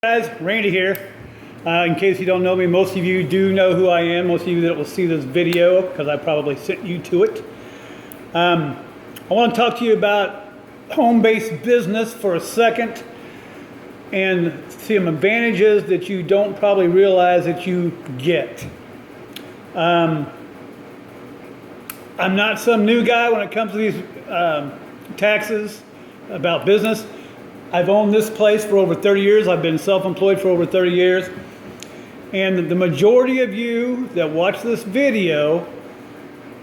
Guys, Randy here. In case you don't know me, most of you do know who I am. Most of you that will see this video, because I probably sent you to it. I want to talk to you about home-based business for a second and some advantages that you don't probably realize that you get. I'm not some new guy when it comes to these taxes about business. I've owned this place for over 30 years. I've been self-employed for over 30 years. And the majority of you that watch this video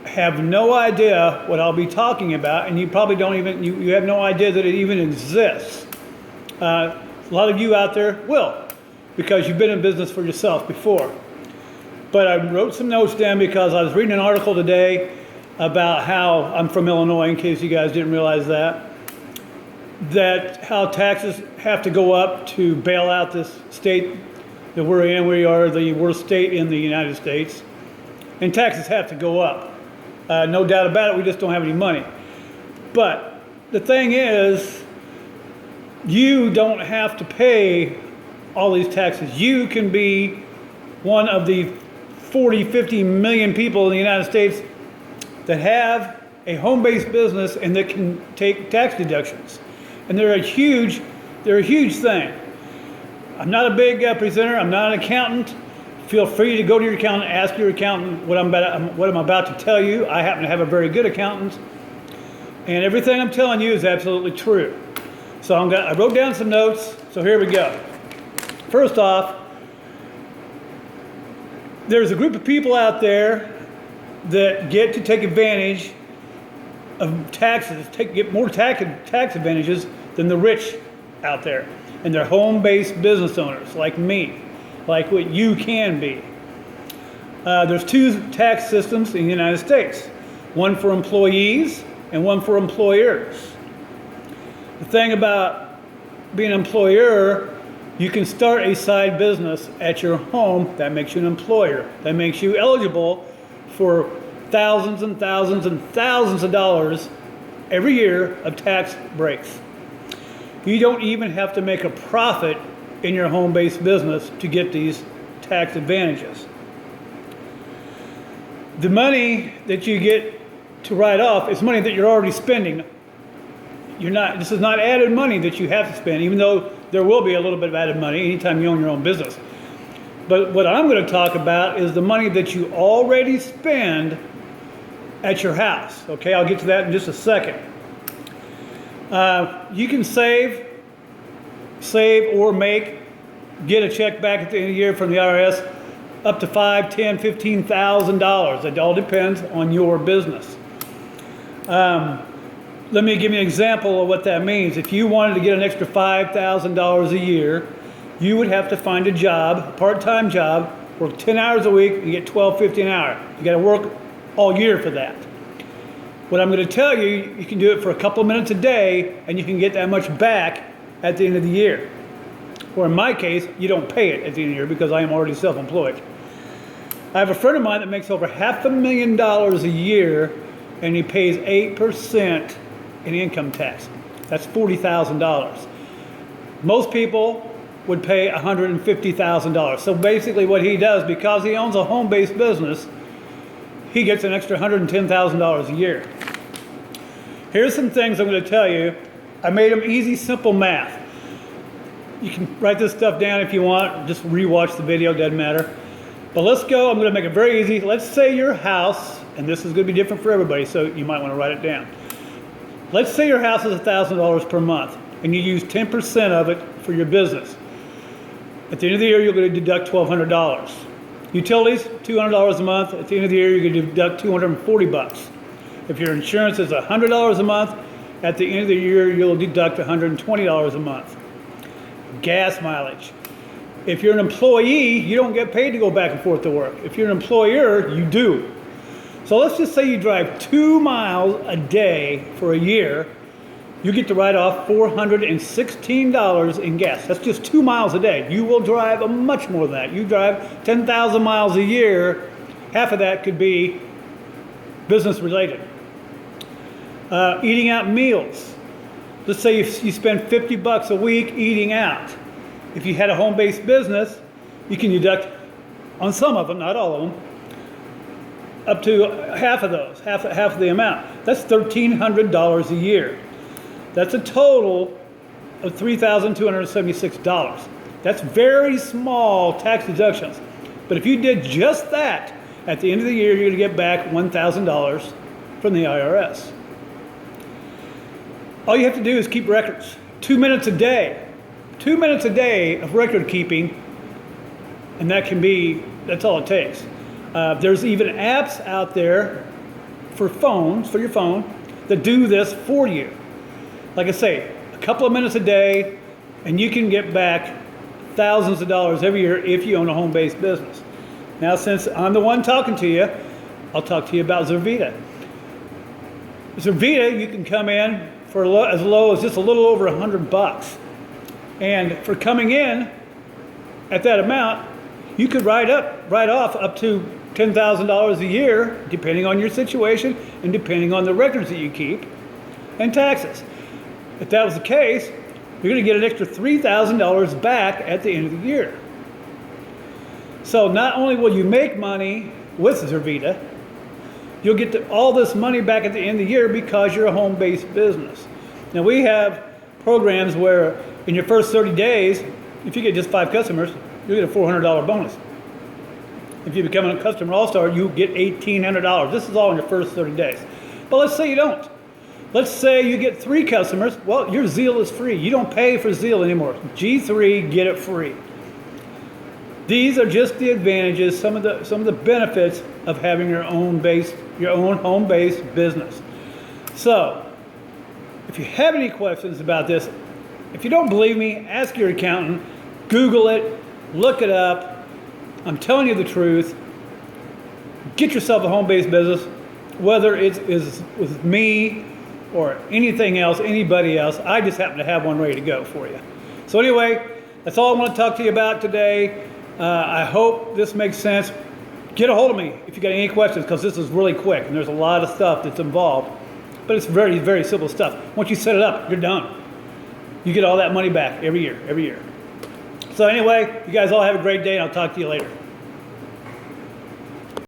have no idea what I'll be talking about, and you probably don't even, you have no idea that it even exists. A lot of you out there will, because you've been in business for yourself before. But I wrote some notes down because I was reading an article today about how, I'm from Illinois in case you guys didn't realize that how taxes have to go up to bail out this state that we're in. We are the worst state in the United States. And taxes have to go up. No doubt about it, we just don't have any money. But the thing is, you don't have to pay all these taxes. You can be one of the 40, 50 million people in the United States that have a home-based business and that can take tax deductions. And they're a huge thing. I'm not a big presenter. I'm not an accountant. Feel free to go to your accountant, ask your accountant what I'm about to tell you. I happen to have a very good accountant, and everything I'm telling you is absolutely true. So I wrote down some notes. So here we go. First off, there's a group of people out there that get to take advantage of taxes, get more tax advantages than the rich out there. And they're home-based business owners like me, like what you can be. There's two tax systems in the United States, one for employees and one for employers. The thing about being an employer, you can start a side business at your home. That makes you an employer. That makes you eligible for thousands and thousands and thousands of dollars every year of tax breaks. You don't even have to make a profit in your home-based business to get these tax advantages. The money that you get to write off is money that you're already spending. This is not added money that you have to spend, even though there will be a little bit of added money anytime you own your own business. But what I'm going to talk about is the money that you already spend at your house. Okay, I'll get to that in just a second. You can save or get a check back at the end of the year from the IRS up to $5,000, $10,000, $15,000. It all depends on your business. Let me give you an example of what that means. If you wanted to get an extra $5,000 a year, you would have to find a job, a part-time job, work 10 hours a week and get $12.50 an hour. You got to work all year for that. What I'm going to tell you, you can do it for a couple of minutes a day and you can get that much back at the end of the year. Or in my case, you don't pay it at the end of the year because I am already self-employed. I have a friend of mine that makes over $500,000 a year and he pays 8% in income tax. That's $40,000. Most people would pay $150,000. So basically what he does, because he owns a home-based business, he gets an extra $110,000 a year. Here's some things I'm going to tell you. I made them easy, simple math. You can write this stuff down if you want. Just rewatch the video, doesn't matter. But let's go. I'm going to make it very easy. Let's say your house, and this is going to be different for everybody, so you might want to write it down. Let's say your house is $1,000 per month, and you use 10% of it for your business. At the end of the year, you're going to deduct $1,200. Utilities, $200 a month. At the end of the year, you're going to deduct $240. If your insurance is $100 a month, at the end of the year, you'll deduct $120 a month. Gas mileage. If you're an employee, you don't get paid to go back and forth to work. If you're an employer, you do. So let's just say you drive 2 miles a day for a year. You get to write off $416 in gas. That's just 2 miles a day. You will drive much more than that. You drive 10,000 miles a year. Half of that could be business related. Eating out meals. Let's say you spend $50 a week eating out. if you had a home-based business, you can deduct on some of them, not all of them, up to half of those, half of the amount. That's $1,300 a year. That's a total of $3,276. That's very small tax deductions. But if you did just that, at the end of the year, you're going to get back $1,000 from the IRS. All you have to do is keep records. 2 minutes a day. 2 minutes a day of record keeping, and that's all it takes. There's even apps out there for phones, for your phone, that do this for you. Like I say, a couple of minutes a day, and you can get back thousands of dollars every year if you own a home-based business. Now, since I'm the one talking to you, I'll talk to you about Zurvita. Zurvita, you can come in for as low as just a little over $100. And for coming in at that amount, you could write off up to $10,000 a year, depending on your situation and depending on the records that you keep and taxes. If that was the case, you're going to get an extra $3,000 back at the end of the year. So not only will you make money with Zurvita, you'll get all this money back at the end of the year because you're a home-based business. Now we have programs where in your first 30 days, if you get just 5 customers, you'll get a $400 bonus. If you become a customer all-star, you get $1,800. This is all in your first 30 days. But let's say you don't. Let's say you get 3 customers. Well, your Zeal is free. You don't pay for Zeal anymore. G3, get it free. These are just the advantages, some of the benefits of having your own home-based business. So, if you have any questions about this, if you don't believe me, ask your accountant, Google it, look it up. I'm telling you the truth. Get yourself a home-based business, whether it is with me or anything else, anybody else. I just happen to have one ready to go for you. So anyway, that's all I want to talk to you about today. I hope this makes sense. Get a hold of me if you got any questions, because this is really quick and there's a lot of stuff that's involved. But it's very, very simple stuff. Once you set it up, you're done. You get all that money back every year. So anyway, you guys all have a great day, and I'll talk to you later.